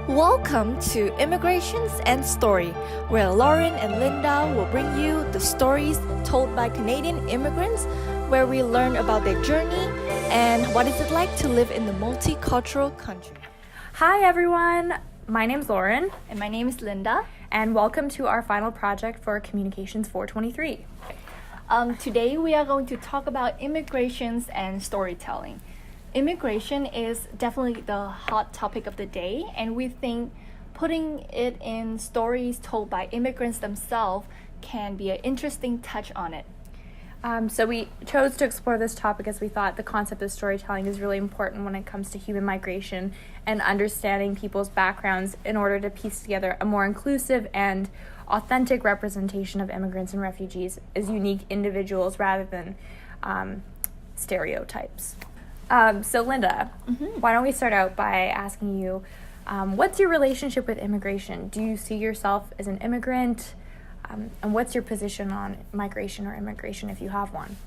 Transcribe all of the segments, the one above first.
Welcome to Immigrations and Story, where Lauren and Linda will bring you the stories told by Canadian immigrants, where we learn about their journey and what is it like to live in the multicultural country. Hi everyone, my name's Lauren. And my name is Linda. And welcome to our final project for Communications 423. Today we are going to talk about immigrations and storytelling. Immigration is definitely the hot topic of the day, and we think putting it in stories told by immigrants themselves can be an interesting touch on it. So we chose to explore this topic as we thought the concept of storytelling is really important when it comes to human migration and understanding people's backgrounds in order to piece together a more inclusive and authentic representation of immigrants and refugees as unique individuals rather than stereotypes. So Linda, why don't we start out by asking you, what's your relationship with immigration? Do you see yourself as an immigrant? And what's your position on migration or immigration if you have one?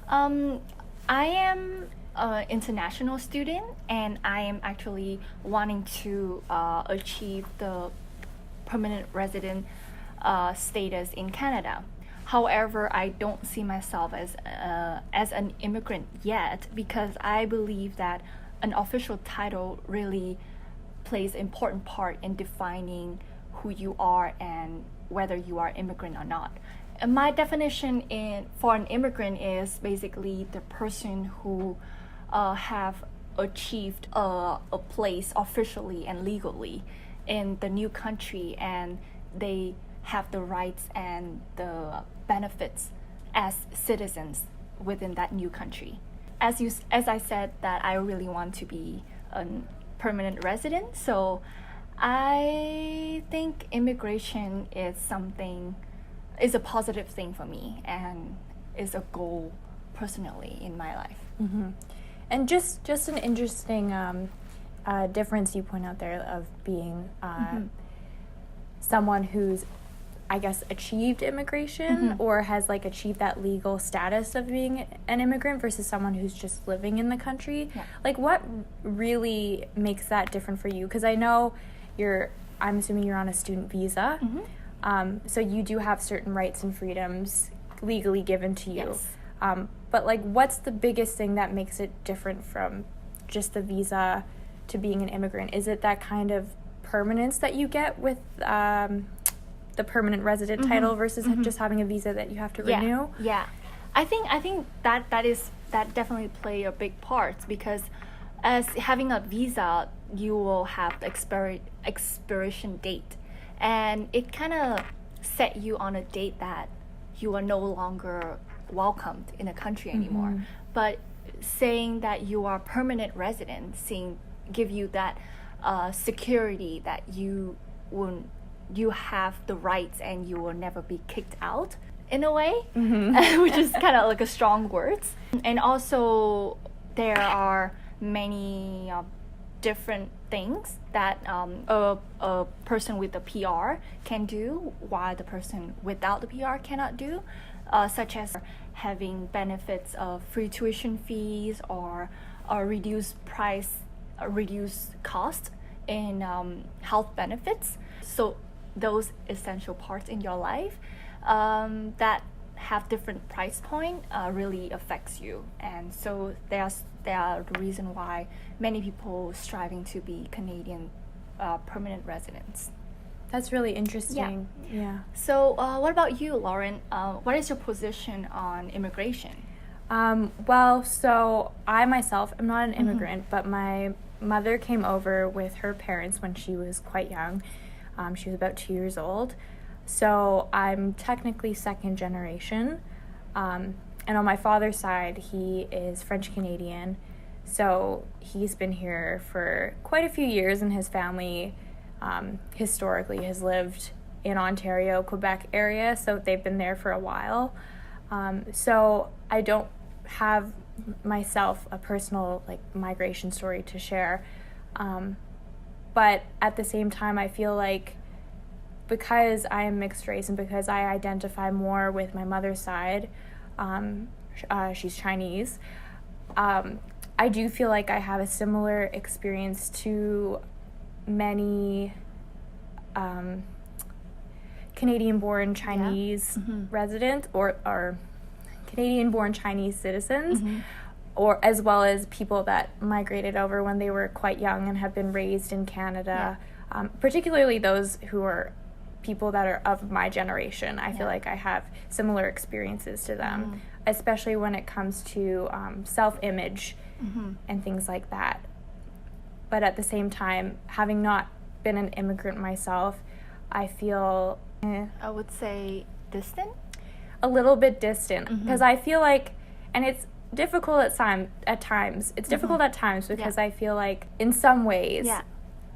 I am an international student, and I am actually wanting to achieve the permanent resident status in Canada. However, I don't see myself as an immigrant yet, because I believe that an official title really plays an important part in defining who you are and whether you are immigrant or not. And my definition for an immigrant is basically the person who have achieved a place officially and legally in the new country, and they have the rights and the benefits as citizens within that new country. As I said, that I really want to be a permanent resident, so I think immigration is a positive thing for me and is a goal personally in my life. Mm-hmm. And just an interesting difference you point out there of being someone who's, I guess, achieved immigration or has achieved that legal status of being an immigrant versus someone who's just living in the country. Yeah. What really makes that different for you? Because I know I'm assuming you're on a student visa. So you do have certain rights and freedoms legally given to you. Yes. But what's the biggest thing that makes it different from just the visa to being an immigrant? Is it that kind of permanence that you get with the permanent resident title versus just having a visa that you have to renew? Yeah. I think that definitely play a big part, because as having a visa, you will have the expiration date, and it kind of set you on a date that you are no longer welcomed in the country anymore. But saying that you are permanent resident, give you that security that you have the rights and you will never be kicked out in a way, which is kind of a strong words. And also there are many different things that a person with a PR can do while the person without the PR cannot do, such as having benefits of free tuition fees or reduced cost in health benefits. So those essential parts in your life that have different price point really affects you, and so they are the reason why many people striving to be Canadian permanent residents. That's really interesting. Yeah. So what about you, Lauren? What is your position on immigration? Well, so I myself am not an immigrant, but my mother came over with her parents when she was quite young. She was about 2 years old. So I'm technically second generation. And on my father's side, he is French-Canadian. So he's been here for quite a few years, and his family historically has lived in Ontario, Quebec area. So they've been there for a while. So I don't have myself a personal migration story to share. But at the same time, I feel like because I am mixed race and because I identify more with my mother's side, she's Chinese, I do feel like I have a similar experience to many Canadian-born Chinese residents or Canadian-born Chinese citizens, or as well as people that migrated over when they were quite young and have been raised in Canada, particularly those who are people that are of my generation. I feel like I have similar experiences to them, especially when it comes to self-image and things like that. But at the same time, having not been an immigrant myself, I feel I would say distant? A little bit distant, because I feel like, and it's difficult at times. It's difficult at times because I feel like in some ways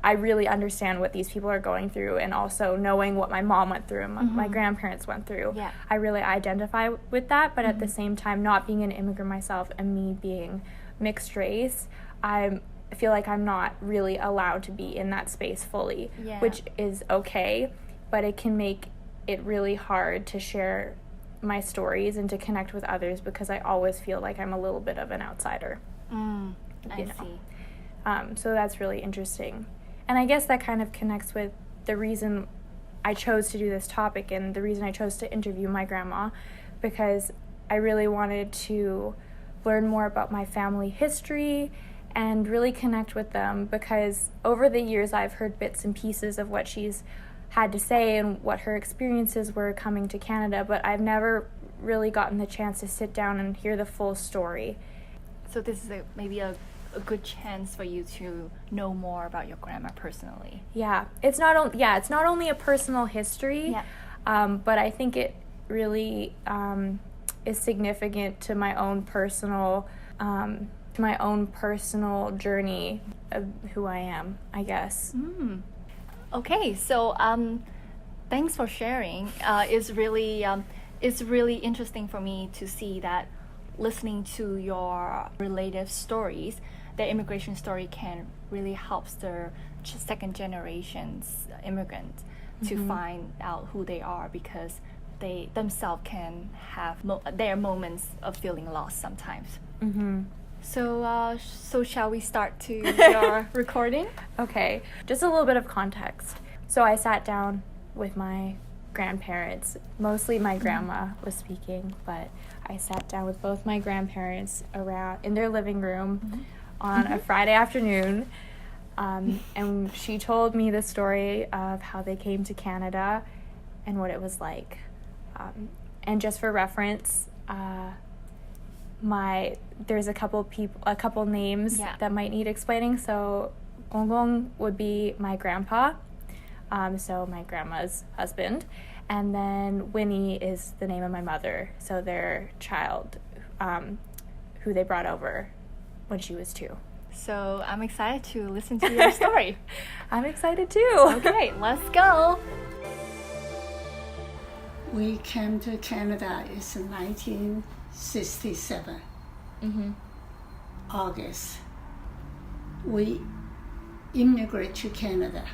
I really understand what these people are going through, and also knowing what my mom went through and my grandparents went through. I really identify with that, but at the same time, not being an immigrant myself and me being mixed race, I feel like I'm not really allowed to be in that space fully, which is okay, but it can make it really hard to share my stories and to connect with others because I always feel like I'm a little bit of an outsider. I see. So that's really interesting. And I guess that kind of connects with the reason I chose to do this topic and the reason I chose to interview my grandma, because I really wanted to learn more about my family history and really connect with them, because over the years I've heard bits and pieces of what she's had to say and what her experiences were coming to Canada, but I've never really gotten the chance to sit down and hear the full story. So this is maybe a good chance for you to know more about your grandma personally. Yeah, it's not only a personal history, but I think it really is significant to my own personal journey of who I am, I guess. Okay, so thanks for sharing. It's really interesting for me to see that listening to your relative stories, the immigration story can really help the second generations immigrants to find out who they are, because they themselves can have their moments of feeling lost sometimes. So shall we start to your recording? Okay, just a little bit of context. So I sat down with my grandparents. Mostly my grandma was speaking, but I sat down with both my grandparents around in their living room on a Friday afternoon, and she told me the story of how they came to Canada and what it was like. And just for reference, there's a couple names that might need explaining. So Gong would be my grandpa, so my grandma's husband, and then Winnie is the name of my mother, so their child, who they brought over when she was 2. So I'm excited to listen to your story. I'm excited too. Okay, let's go. We came to Canada in 1967, August. We immigrated to Canada.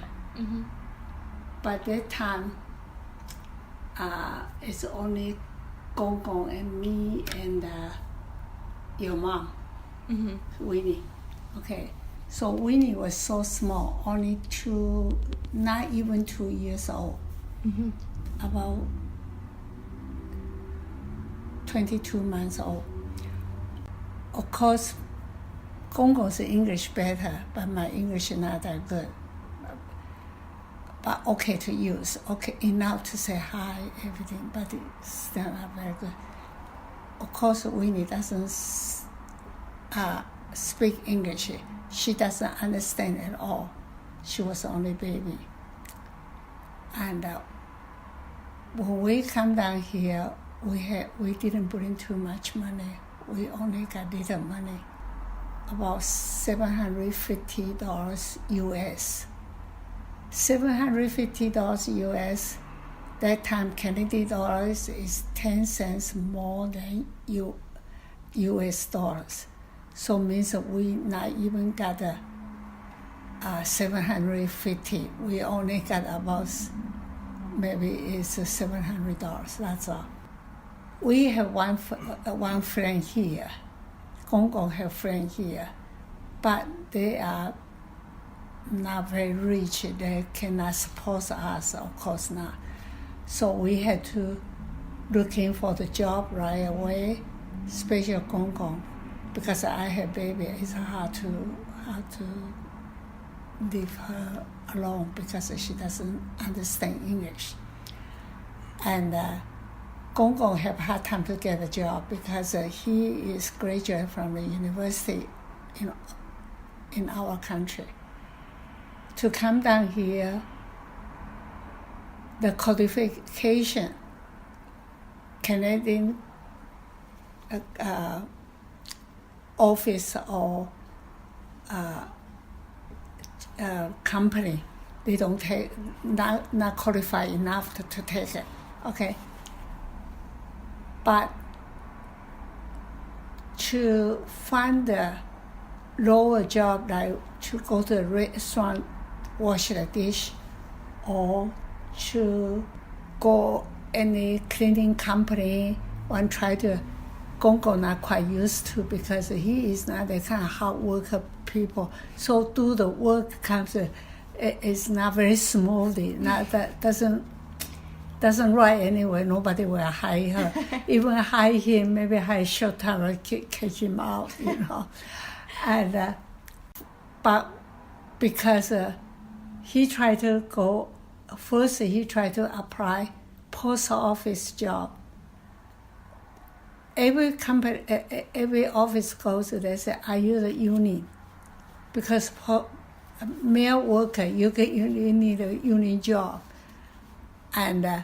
By that time, it's only Gong Gong and me and your mom, Winnie. Okay, so Winnie was so small, only not even 2 years old, about 22 months old. Of course, Gong Gong's English better, but my English is not that good. But okay to use, okay enough to say hi, everything, but it's still not very good. Of course, Winnie doesn't speak English. She doesn't understand at all. She was only baby. And when we come down here, we didn't bring too much money. We only got little money, about $750 US. $750 US. That time Canadian dollars is 10 cents more than US dollars. So means that we not even got 750. We only got about maybe it's $700. That's all. We have one friend here. Gong Gong have friend here, but they are not very rich. They cannot support us, of course not. So we had to looking for the job right away, especially Gong Gong, because I have baby. It's hard to leave her alone because she doesn't understand English. And Gong Gong have hard time to get a job because he is graduate from the university in our country. To come down here, the qualification, Canadian office or company, they don't take, not qualified enough to take it, okay? But to find a lower job, like to go to a restaurant, wash the dish, or to go any cleaning company, one try to, Gong Gong not quite used to because he is not the kind of hard worker people. So do the work comes, it's not very smoothly. Not that doesn't right anyway. Nobody will hire her. Even hire him, maybe hire short time or catch him out, And but because he tried to go, first he tried to apply post office job. Every company, every office goes, they say, are you the union? Because for male worker, you need a union job. And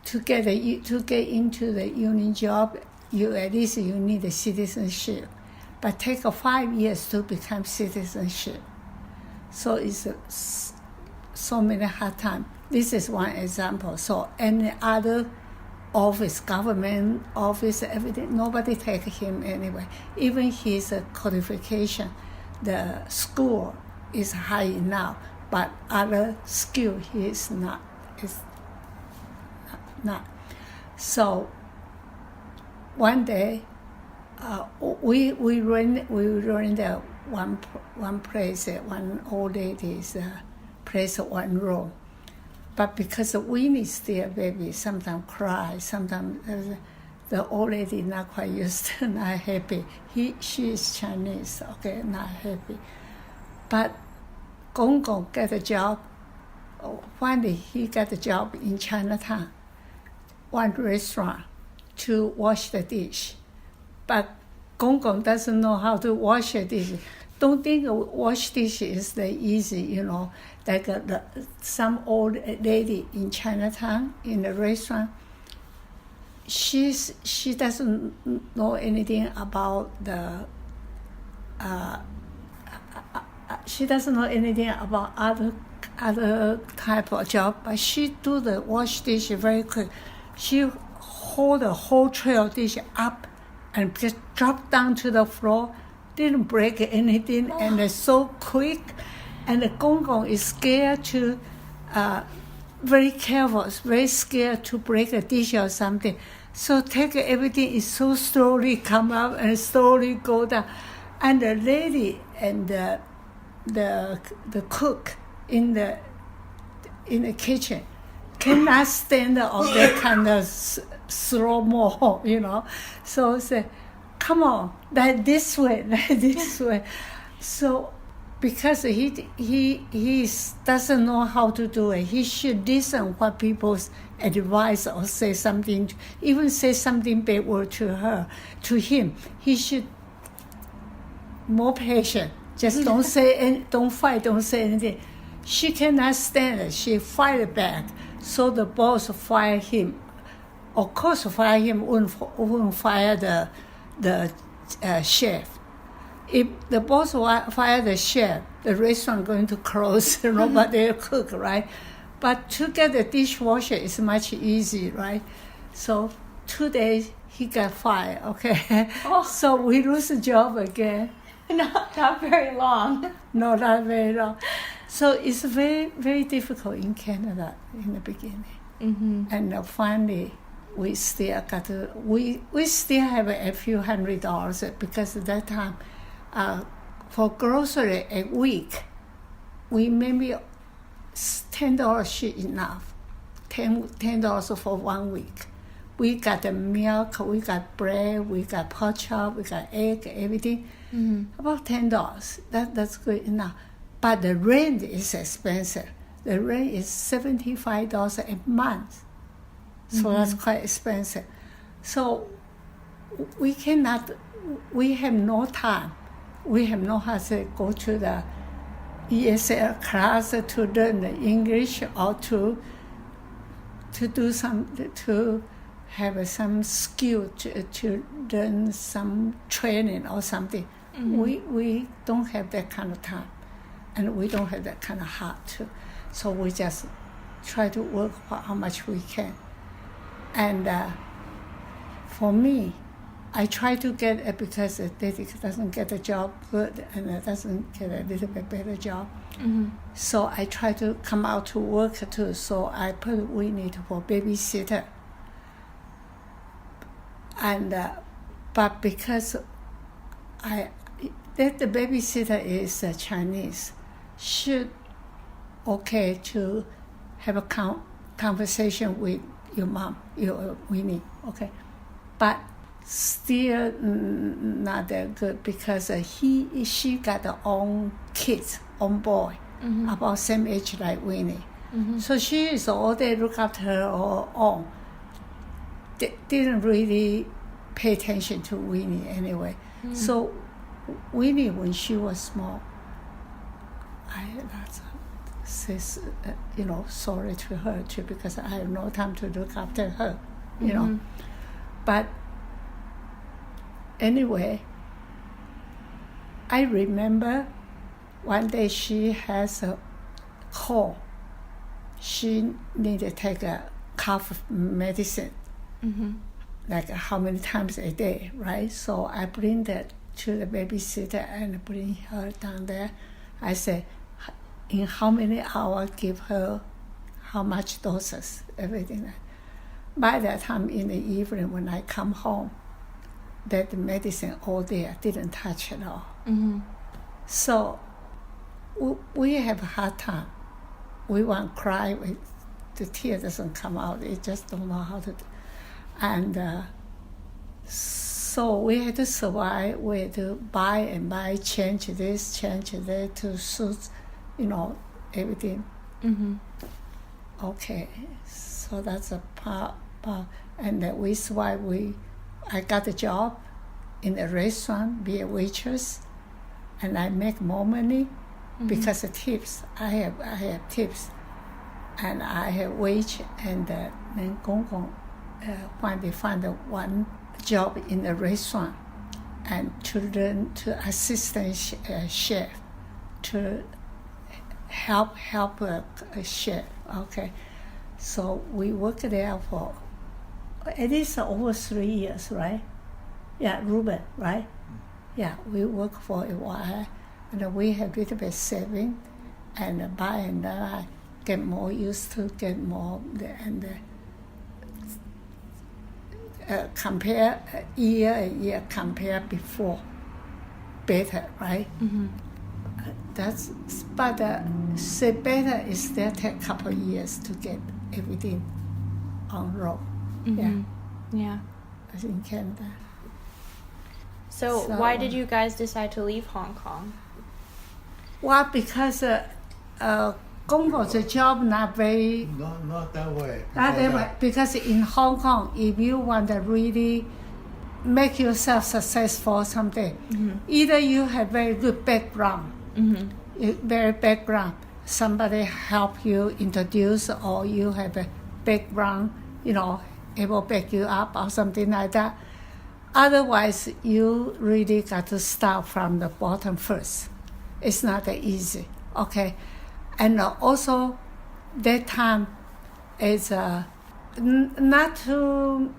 to get into the union job, at least you need a citizenship. But take 5 years to become citizenship. So it's so many hard time. This is one example. So any other office, government office, everything, nobody take him anyway. Even his qualification, the school is high enough, but other skill he is not. So one day, we rent the one place, one old lady's place, one room. But because Winnie is still baby, sometimes cry, sometimes the old lady not quite used to, not happy. She is Chinese, okay, not happy. But Gong Gong get a job. Finally, he got a job in Chinatown, one restaurant, to wash the dish. But Gong Gong doesn't know how to wash a dish. Don't think wash dish is the easy, like some old lady in Chinatown in the restaurant. She doesn't know anything about the. She doesn't know anything about other type of job, but she do the wash dish very quick. She hold the whole tray of dish up and just drop down to the floor. Didn't break anything, and it's so quick. And the Gong Gong is scared to, very careful, very scared to break a dish or something. So take everything is so slowly come up and slowly go down. And the lady and the cook in the kitchen cannot stand on that kind of slow mo, So say, come on, like this way. So because he doesn't know how to do it, he should listen what people's advice or say something, even say something bad word to him. He should more patient. Just don't say, don't fight, don't say anything. She cannot stand it. She fight back. So the boss fired him. Of course, fire him wouldn't fire the chef. If the boss fire the chef, the restaurant going to close. Nobody will cook, right? But to get the dishwasher is much easy, right? So 2 days he got fired. Okay, So we lose the job again. Not very long. No, not very long. So it's very, very difficult in Canada in the beginning. Mm-hmm. And finally, we still we still have a few $100 because at that time, for grocery a week, we maybe $10 should enough. $10 for 1 week. We got the milk, we got bread, we got pork chop, we got egg, everything. About $10. That's good enough. But the rent is expensive. The rent is $75 a month. So that's quite expensive. So we have no time. We have no how to go to the ESL class to learn the English or to have some skill to learn some training or something. We don't have that kind of time, and we don't have that kind of heart too. So we just try to work for how much we can. And for me, I try to get it because Daddy doesn't get a job good and doesn't get a little bit better job. So I try to come out to work too. So I put Winnie for babysitter. And but because the babysitter is Chinese, should okay to have a conversation with your mom, your Winnie, okay, but still not that good because she got her own kids, own boy, about same age like Winnie. So she is all day look after her own. Didn't really pay attention to Winnie anyway. So Winnie, when she was small, I says, sorry to her too because I have no time to look after her, you know. But anyway, I remember one day she has a cold. She needed to take a cough medicine, like how many times a day, right? So I bring that to the babysitter and bring her down there. I said, in how many hours give her how much doses, everything. By that time in the evening when I come home, that medicine all day I didn't touch at all. So we have a hard time. We want to cry, the tear doesn't come out. It just don't know how to do. And so we had to survive. We had to buy, change this, change that to suit, everything. Okay, so that's a part. And that is why I got a job in a restaurant, be a waitress, and I make more money because of tips. I have tips, and I have wage, and then Gong Gong finally find one job in a restaurant, and to learn to assistant chef, to help a chef. Okay, so we worked there for at least over 3 years, right? Yeah, Ruben, right? Yeah, we worked for a while, and we have a little bit saving, and by and then I get more used to get more, and compare year, compare before, better, right? But say better is still take a couple of years to get everything on roll. Yeah. As in Canada. So why did you guys decide to leave Hong Kong? Well, because Gong Gong's job not very... Not that way. Not that way. Because in Hong Kong, if you want to really make yourself successful someday, either you have very good background, somebody help you introduce, or you have a background, able to back you up or something like that. Otherwise, you really got to start from the bottom first. It's not that easy, okay? And also, that time is not too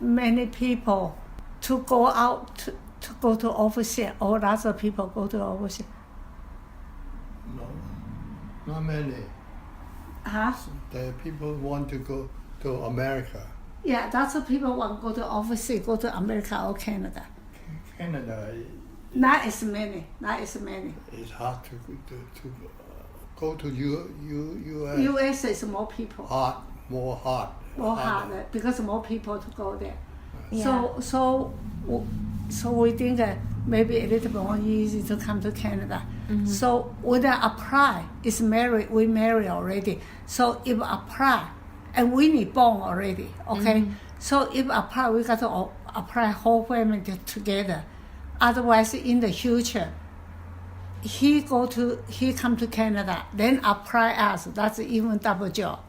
many people to go out to go to overseas. Or lots of people go to overseas. No, not many. The people want to go to America. Yeah, lots of people want to go to overseas, go to America or Canada. Canada. Not as many. It's hard to go to U.S. U.S. is more people. More hard. More harder because more people to go there. Yeah. So we think maybe a little bit more easy to come to Canada. Mm-hmm. So when I apply, we married already. So if apply, and we need born already, okay? Mm-hmm. So if apply, we got to apply whole family together. Otherwise, in the future, he come to Canada, then apply us. That's even double job,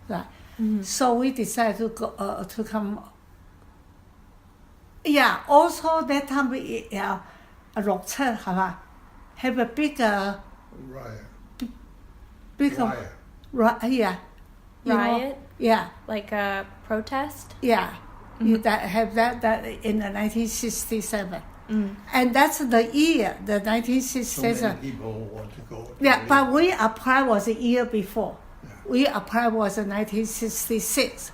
right? Mm-hmm. So we decided to come. Yeah. Also that time we have a bigger yeah. You know, Riot? yeah. Like a protest? Yeah. Mm-hmm. That in the 1967. Mm. And that's the year, the So 1967. many people want to go. Yeah, but we applied was a year before. We applied was in 1966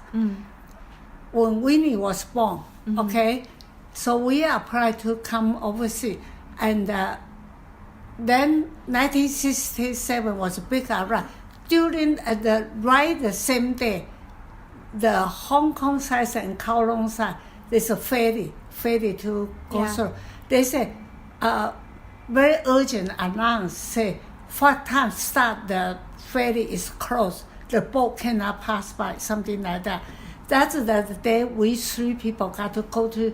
when Winnie was born. Mm-hmm. Okay, so we applied to come overseas, and then 1967 was a big arrival. During the same day, the Hong Kong side and Kowloon side, there's a ferry to go through. They say, very urgent announce, say, what time start the ferry is closed, the boat cannot pass by, something like that. That's the day we 3 people got to go to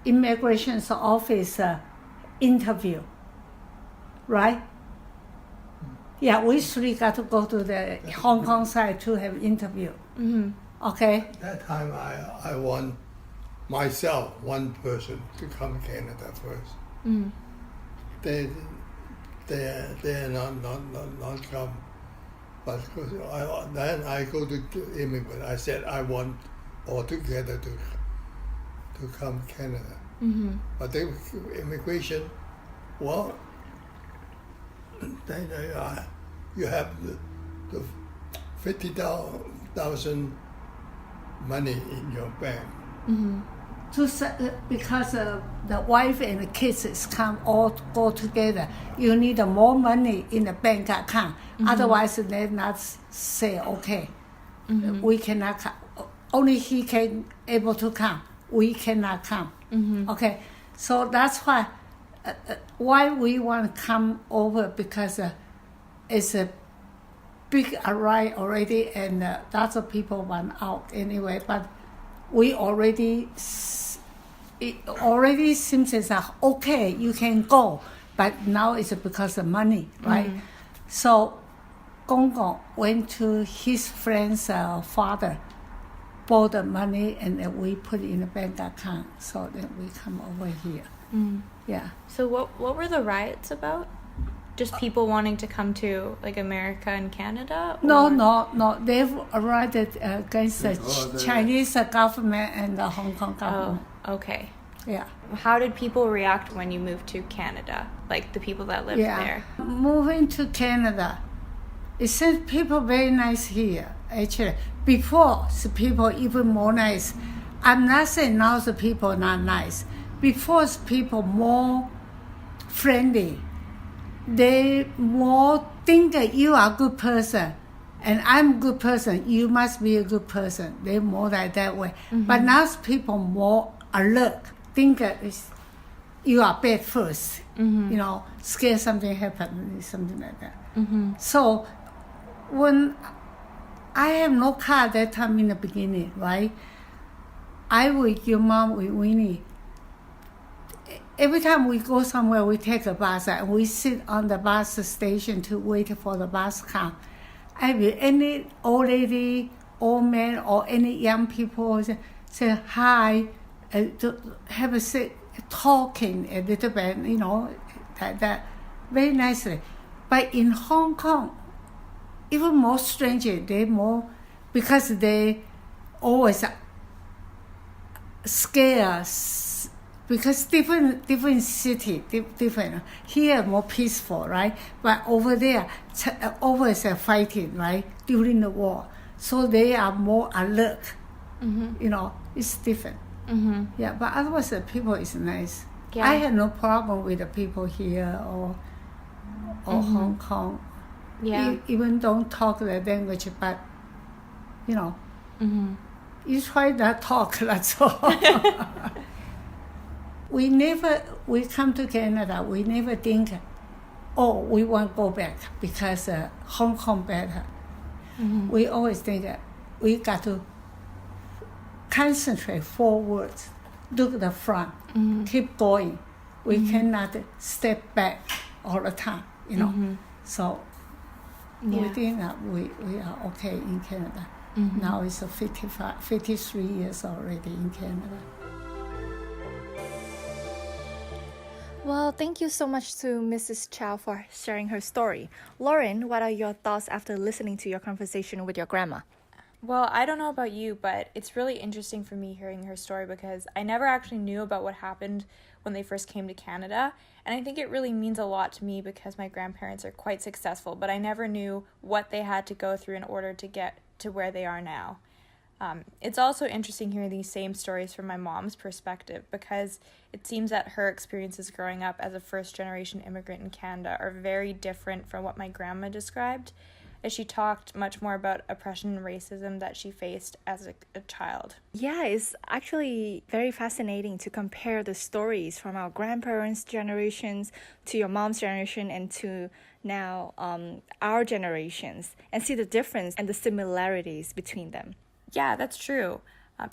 immigration's office interview, right? Yeah, we 3 got to go to the Hong Kong side to have interview. Mm-hmm. Okay? That time I want myself, one person, to come Canada first. Mm. They're not come. But then I go to immigrant. I said I want all together to come Canada. Mm-hmm. But the immigration, well, you have the 50,000 money in your bank. Mm-hmm. Because the wife and the kids is all go together, you need more money in the bank account. Mm-hmm. Otherwise, they not say okay. Mm-hmm. We cannot come. Only he can able to come. We cannot come. Mm-hmm. Okay, so that's why we want to come over, because it's a big array already, and lots of people want out anyway. But we it already seems as okay, you can go, but now it's because of money, right? Mm-hmm. So Gong Gong went to his friend's father, borrowed the money, and then we put it in a bank account. So then we come over here. Mm. Yeah. So what were the riots about? Just people wanting to come to like America and Canada? Or? No. They've rioted against the Chinese government and the Hong Kong government. Oh, okay. Yeah. How did people react when you moved to Canada? Like the people that lived there? Moving to Canada, it seems people very nice here, actually. Before, the people even more nice. I'm not saying now the people not nice. Before, the people more friendly. They more think that you are a good person, and I'm a good person, you must be a good person. They more like that way. Mm-hmm. But now people more alert, think that you are bad first. Mm-hmm. Scared something happen, something like that. Mm-hmm. So when I have no car that time in the beginning, right? I with your mom, with Winnie. Every time we go somewhere, we take a bus and we sit on the bus station to wait for the bus come. Any old lady, old man, or any young people say hi, have a sit, talking a little bit, that very nicely. But in Hong Kong, even more stranger, because they always scare us. Because different city, different. Here more peaceful, right? But over there, always fighting, right? During the war, so they are more alert. Mm-hmm. It's different. Mm-hmm. Yeah, but otherwise the people is nice. Yeah. I had no problem with the people here, or or Hong Kong. Yeah. Even don't talk the language, but, you know, you try that talk, that's all. We come to Canada, we never think, oh, we want to go back because Hong Kong better. We always think we got to concentrate forward, look at the front, keep going. We cannot step back all the time, you know. So we think that we are okay in Canada. Now it's 53 years already in Canada. Well, thank you so much to Mrs. Chow for sharing her story. Lauren, what are your thoughts after listening to your conversation with your grandma? Well, I don't know about you, but it's really interesting for me hearing her story because I never actually knew about what happened when they first came to Canada. And I think it really means a lot to me because my grandparents are quite successful, but I never knew what they had to go through in order to get to where they are now. It's also interesting hearing these same stories from my mom's perspective because it seems that her experiences growing up as a first-generation immigrant in Canada are very different from what my grandma described, as she talked much more about oppression and racism that she faced as a child. Yeah, it's actually very fascinating to compare the stories from our grandparents' generations to your mom's generation and to now our generations and see the difference and the similarities between them. Yeah, that's true.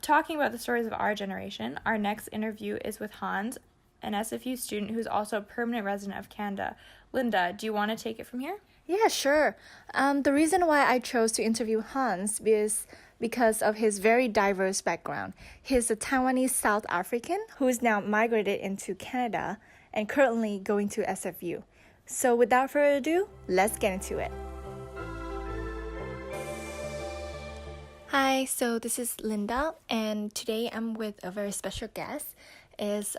Talking about the stories of our generation, our next interview is with Hans, an SFU student who's also a permanent resident of Canada. Linda, do you want to take it from here? Yeah, sure. The reason why I chose to interview Hans is because of his very diverse background. He's a Taiwanese South African who is now migrated into Canada and currently going to SFU. So without further ado, let's get into it. Hi, so this is Linda, and today I'm with a very special guest. His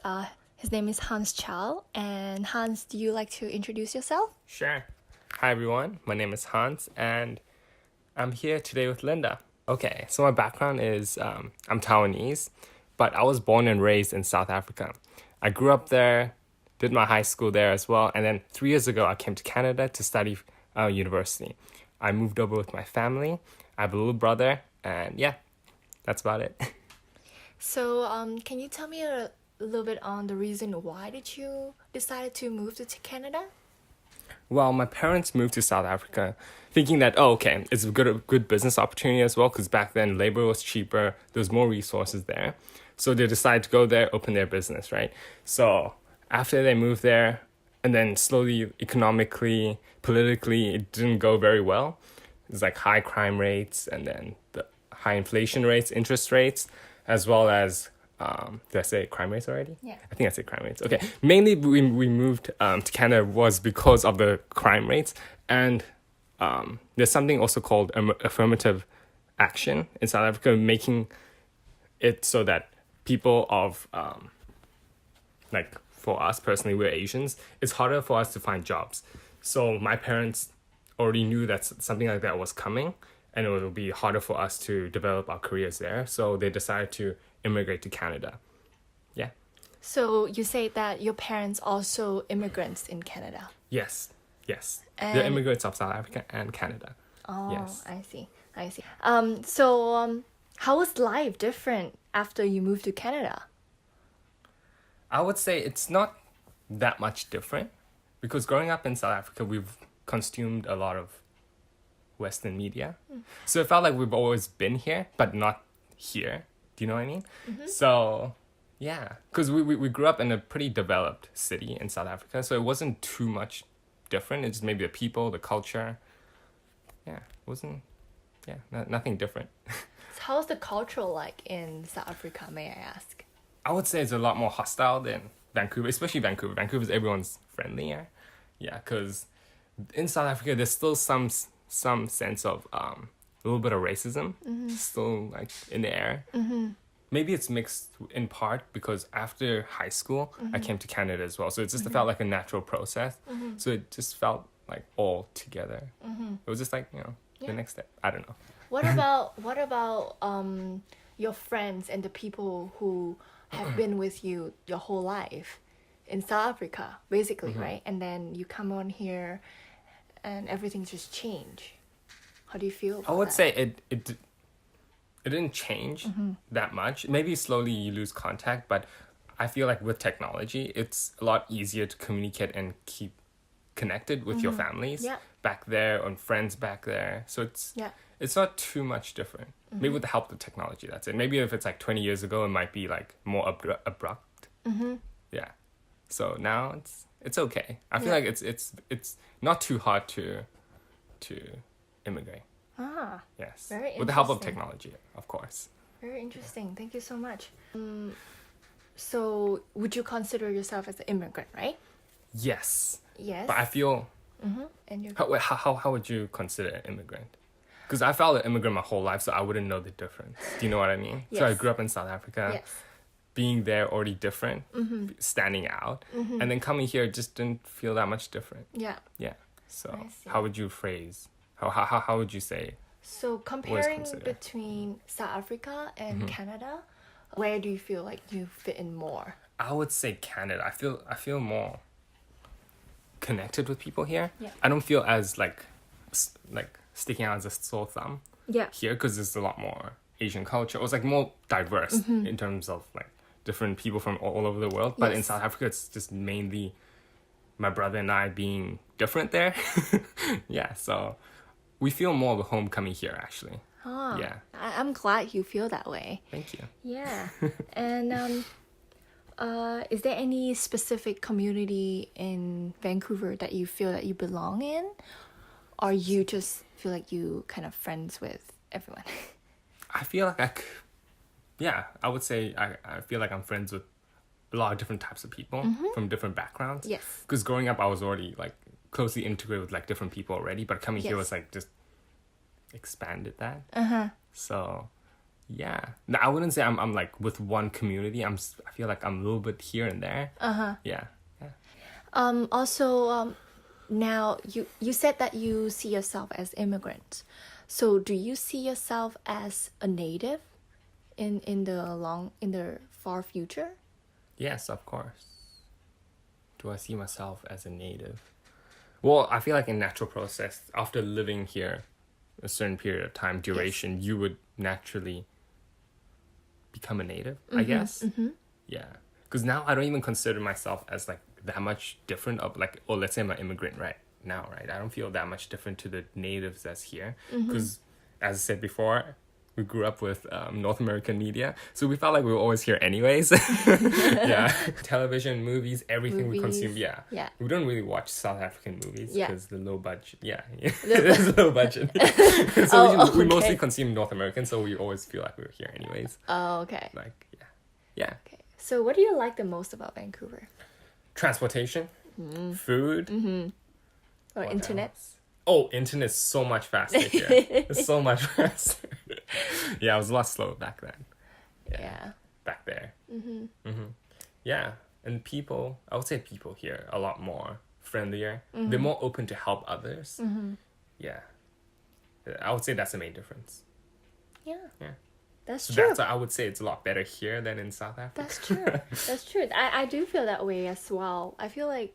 name is Hans Chow. And Hans, do you like to introduce yourself? Sure. Hi everyone, my name is Hans and I'm here today with Linda. Okay, so my background is I'm Taiwanese, but I was born and raised in South Africa. I grew up there, did my high school there as well, and then 3 years ago I came to Canada to study university. I moved over with my family. I have a little brother, and yeah, that's about it. So can you tell me a little bit on the reason why did you decide to move to Canada? Well, my parents moved to South Africa thinking that, it's a good business opportunity as well, because back then labor was cheaper, there was more resources there. So they decided to go there, open their business, right? So after they moved there, and then slowly, economically, politically, it didn't go very well. It's like high crime rates and then the high inflation rates, interest rates, as well as did I say crime rates already? Yeah. I think I said crime rates. Okay. Mainly we moved to Canada was because of the crime rates. And there's something also called affirmative action in South Africa, making it so that people of, like for us personally, we're Asians, it's harder for us to find jobs. So my parents already knew that something like that was coming and it would be harder for us to develop our careers there. So they decided to immigrate to Canada. Yeah. So you say that your parents also immigrants in Canada? Yes. And They're immigrants of South Africa and Canada. Oh, yes. I see. So how was life different after you moved to Canada? I would say it's not that much different because growing up in South Africa, we've consumed a lot of Western media. So it felt like we've always been here, but not here. Do you know what I mean? Mm-hmm. So, yeah. Because we grew up in a pretty developed city in South Africa, so it wasn't too much different. It's just maybe the people, the culture. Yeah, it wasn't... Yeah, nothing different. So how's the culture like in South Africa, may I ask? I would say it's a lot more hostile than Vancouver, especially Vancouver. Vancouver's everyone's friendlier. Yeah, because in South Africa, there's still some sense of a little bit of racism still like in the air. Maybe it's mixed in part because after high school, I came to Canada as well. So it just felt like a natural process. So it just felt like all together. It was just like, the next step. I don't know. What about your friends and the people who have been with you your whole life in South Africa, basically, right? And then you come on here and everything just changed. How do you feel about I would that? say it didn't change that much. Maybe slowly you lose contact, but I feel like with technology, it's a lot easier to communicate and keep connected with your families Yeah. back there and friends back there. So it's not too much different. Maybe with the help of technology, that's it. Maybe if it's like 20 years ago, it might be like more abrupt. Yeah. So now it's okay. I feel like it's not too hard to immigrate. Ah, Yes. Very with the help of interesting. technology, of course. very interesting. Thank you so much. So, would you consider yourself as an immigrant, right? Yes. Yes. But I feel And you're how would you consider an immigrant? Because I felt an immigrant my whole life, so I wouldn't know the difference. Do you know what I mean? So I Yes. grew up in South Africa. yes. Being there already different, standing out, and then coming here just didn't feel that much different. Yeah. Yeah. So I see. how would you phrase? How would you say? So comparing considered? between South Africa and Canada, where do you feel like you fit in more? I would say Canada. I feel more connected with people here. Yeah. I don't feel as like sticking out as a sore thumb Yeah. here because there's a lot more Asian culture. It was like more diverse in terms of like different people from all over the world. But in Yes. South Africa, it's just mainly my brother and I being different there. Yeah, so we feel more of a homecoming here actually. Ah, Yeah. I'm glad you feel that way. Thank you. Yeah. And is there any specific community in Vancouver that you feel that you belong in? Or you just feel like you kind of friends with everyone? I feel like I would say I feel like I'm friends with a lot of different types of people from different backgrounds. Yes. Because growing up, I was already like closely integrated with like different people already, but coming here Yes. was like just expanded that. So, yeah. No, I wouldn't say I'm like with one community. I feel like I'm a little bit here and there. Yeah. Also, now you said that you see yourself as immigrant. So do you see yourself as a native in the far future? Yes, of course. Do I see myself as a native? Well, I feel like in natural process, after living here a certain period of time, duration, you would naturally become a native, I guess. Yeah. Because now I don't even consider myself as like that much different of like, oh, let's say I'm an immigrant right now, right? I don't feel that much different to the natives that's here. Because as I said before, we grew up with North American media, so we felt like we were always here anyways. Yeah, television, movies, everything we Movies. consume. Yeah, Yeah. We don't really watch South African movies Yeah. because the low budget. Yeah, there's low budget. So we mostly okay. consume North American, so we always feel like we were here anyways. Oh, okay. Like, yeah. Okay. So what do you like the most about Vancouver? Transportation, food, Or What internet? else? Oh, internet's so much faster here. It's so much faster. Yeah, it was a lot slower back then. Yeah. Back there. Yeah, and people, I would say people here are a lot more friendlier. They're more open to help others. Yeah. I would say that's the main difference. Yeah. Yeah. That's So true. that's why I would say it's a lot better here than in South Africa. That's true. That's true. I do feel that way as well. I feel like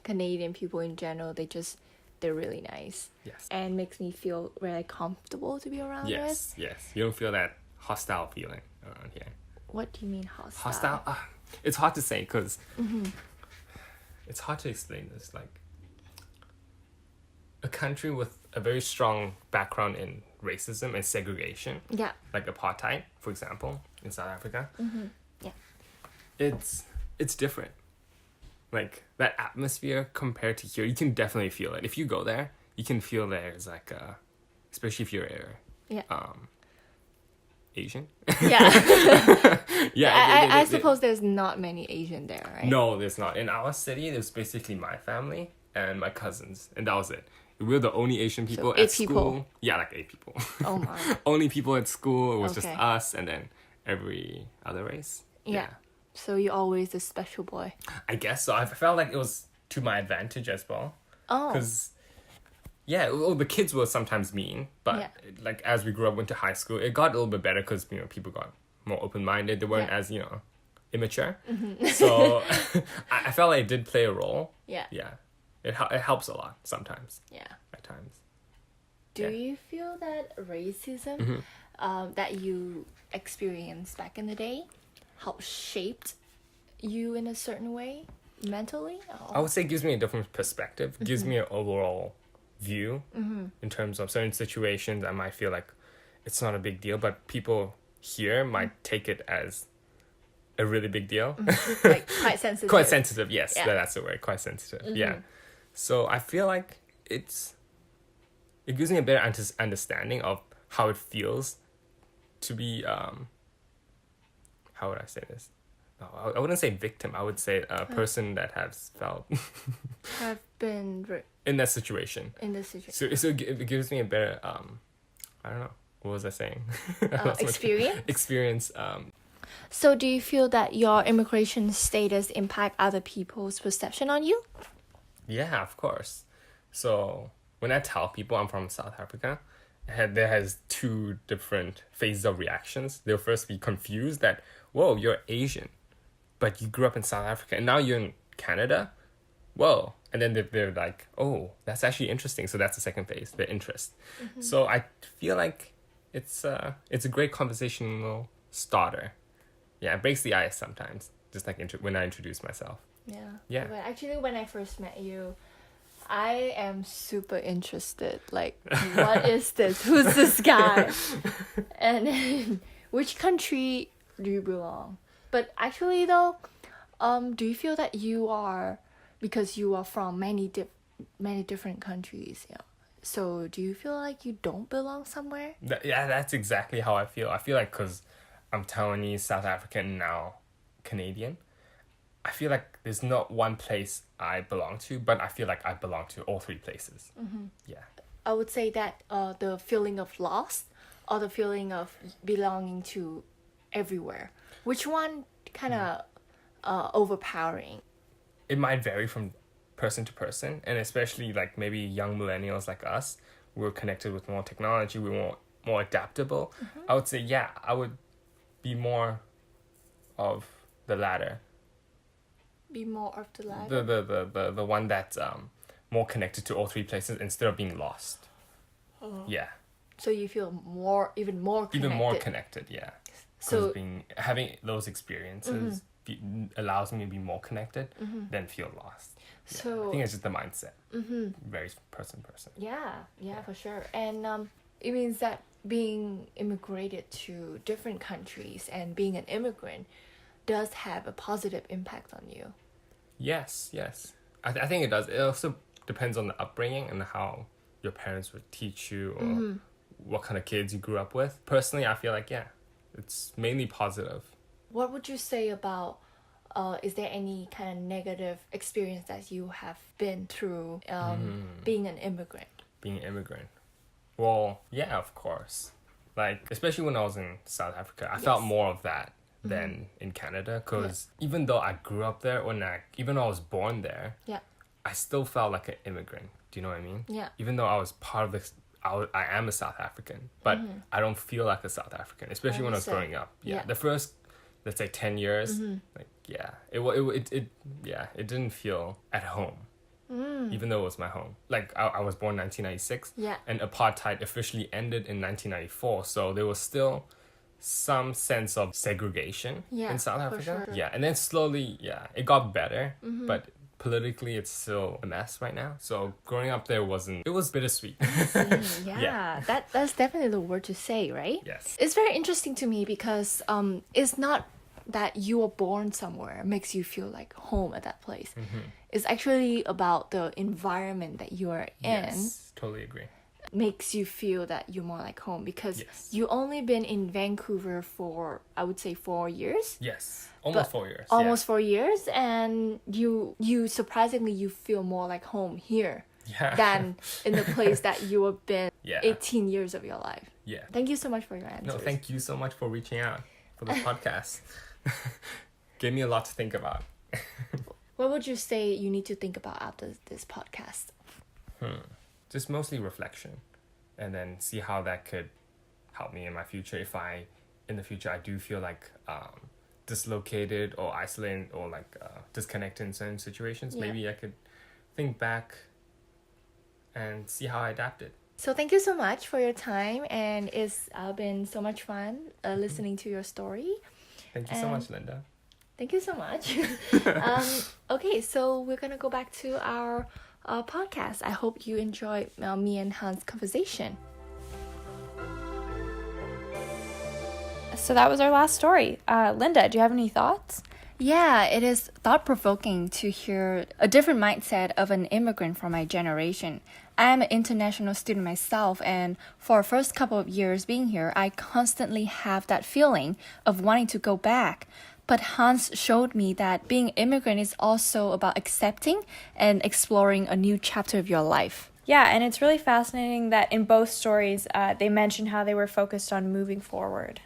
Canadian people in general, they're really nice. Yes. And makes me feel really comfortable to be around with. Yes. You don't feel that hostile feeling around here. What do you mean hostile? Hostile? It's hard to say because it's hard to explain this. Like, a country with a very strong background in racism and segregation, Yeah. like apartheid, for example, in South Africa. Yeah. It's different. Like, that atmosphere compared to here, you can definitely feel it. If you go there, you can feel there's like especially if you're Yeah. Asian. Yeah. Yeah. I suppose there's not many Asian there, right? No, there's not. In our city, there's basically my family and my cousins, and that was it. We're the only Asian people at 8 school. people. Yeah, like 8 people. Oh my. Only people at school. It was just Okay. us, and then every other race. Yeah. So you're always the special boy. I guess so. I felt like it was to my advantage as well. Oh. Because, yeah, well, the kids were sometimes mean, but Yeah. like as we grew up, went to high school, it got a little bit better because people got more open-minded. They weren't Yeah. as immature. So I felt like it did play a role. Yeah. Yeah. it helps a lot sometimes. Yeah. At times. Do Yeah. you feel that racism that you experienced back in the day helped shaped you in a certain way mentally? I would say it gives me a different perspective. It gives me an overall view in terms of certain situations. I might feel like it's not a big deal, but people here might take it as a really big deal. Like quite sensitive. Quite sensitive, yes. Yeah. That's the word. Quite sensitive. Yeah. So I feel like it gives me a better understanding of how it feels to be how would I say this? No, I wouldn't say victim. I would say a person that has felt Have been in that situation. in this situation. So it gives me a better I don't know. What was I saying? I lost my train- Experience? Experience. So do you feel that your immigration status impact other people's perception on you? Yeah, of course. So when I tell people I'm from South Africa, there has two different phases of reactions. They'll first be confused that, whoa, you're Asian, but you grew up in South Africa and now you're in Canada? Whoa. And then they're like, oh, that's actually interesting. So that's the second phase, the interest. So I feel like it's a great conversational starter. Yeah, it breaks the ice sometimes, just like when I introduce myself. Yeah. But actually, when I first met you, I am super interested. Like, what is this? Who's this guy? And then, which country do you belong? But actually, though, do you feel that you are, because you are from many different countries? Yeah. So do you feel like you don't belong somewhere? Yeah, that's exactly how I feel. I feel like because I'm Taiwanese, South African, now Canadian, I feel like there's not one place I belong to, but I feel like I belong to all three places. Yeah. I would say that the feeling of lost or the feeling of belonging to everywhere. Which one kind of overpowering? It might vary from person to person, and especially like maybe young millennials like us, we're connected with more technology, we're more adaptable. I would say, yeah, I would be more of the latter. Be more of the latter? The one that's more connected to all three places instead of being lost. Yeah. So you feel even more connected. Even more connected, yeah. So having those experiences allows me to be more connected than feel lost. Yeah. So I think it's just the mindset. Varies person. yeah, for sure. And it means that being immigrated to different countries and being an immigrant does have a positive impact on you. Yes. I think it does. It also depends on the upbringing and how your parents would teach you or what kind of kids you grew up with. Personally, I feel like, yeah, it's mainly positive. What would you say about, is there any kind of negative experience that you have been through being an immigrant? Being an immigrant. Well, yeah, of course. Like, especially when I was in South Africa, I felt more of that than in Canada. Because even though I grew up there, even though I was born there, I still felt like an immigrant. Do you know what I mean? Yeah. Even though I was part of this, I am a South African, but I don't feel like a South African, especially when I was growing up. Yeah. The first, let's say 10 years, like, yeah, it didn't feel at home. Even though it was my home. Like, I was born in 1996, and apartheid officially ended in 1994, so there was still some sense of segregation in South Africa. Sure. Yeah, and then slowly, it got better, but politically it's still a mess right now. So growing up there it was bittersweet. That's definitely the word to say, right? Yes. It's very interesting to me because it's not that you were born somewhere makes you feel like home at that place. It's actually about the environment that you are in. Yes, totally agree. Makes you feel that you're more like home because you only been in Vancouver for, I would say, 4 years. Yes, almost 4 years. Almost 4 years, and you surprisingly you feel more like home here than in the place that you have been 18 years of your life. Yeah. Thank you so much for your answers. No, thank you so much for reaching out for this podcast. Gave me a lot to think about. What would you say you need to think about after this podcast? Just mostly reflection, and then see how that could help me in my future. If in the future I do feel like dislocated or isolated or like disconnected in certain situations, maybe I could think back and see how I adapted. So thank you so much for your time, and it's been so much fun listening to your story. Thank you so much, Linda. Thank you so much. Okay, so we're gonna go back to our podcast. I hope you enjoyed me and Hans' conversation. So that was our last story. Linda, do you have any thoughts? Yeah, it is thought-provoking to hear a different mindset of an immigrant from my generation. I'm an international student myself, and for the first couple of years being here, I constantly have that feeling of wanting to go back. But Hans showed me that being an immigrant is also about accepting and exploring a new chapter of your life. Yeah, and it's really fascinating that in both stories, they mentioned how they were focused on moving forward.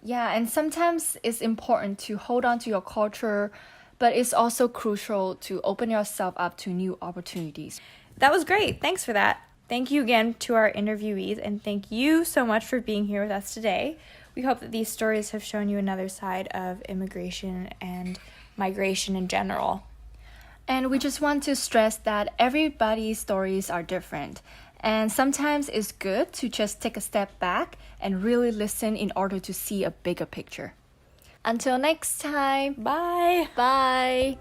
Yeah, and sometimes it's important to hold on to your culture, but it's also crucial to open yourself up to new opportunities. That was great. Thanks for that. Thank you again to our interviewees, and thank you so much for being here with us today. We hope that these stories have shown you another side of immigration and migration in general. And we just want to stress that everybody's stories are different. And sometimes it's good to just take a step back and really listen in order to see a bigger picture. Until next time, Bye. bye.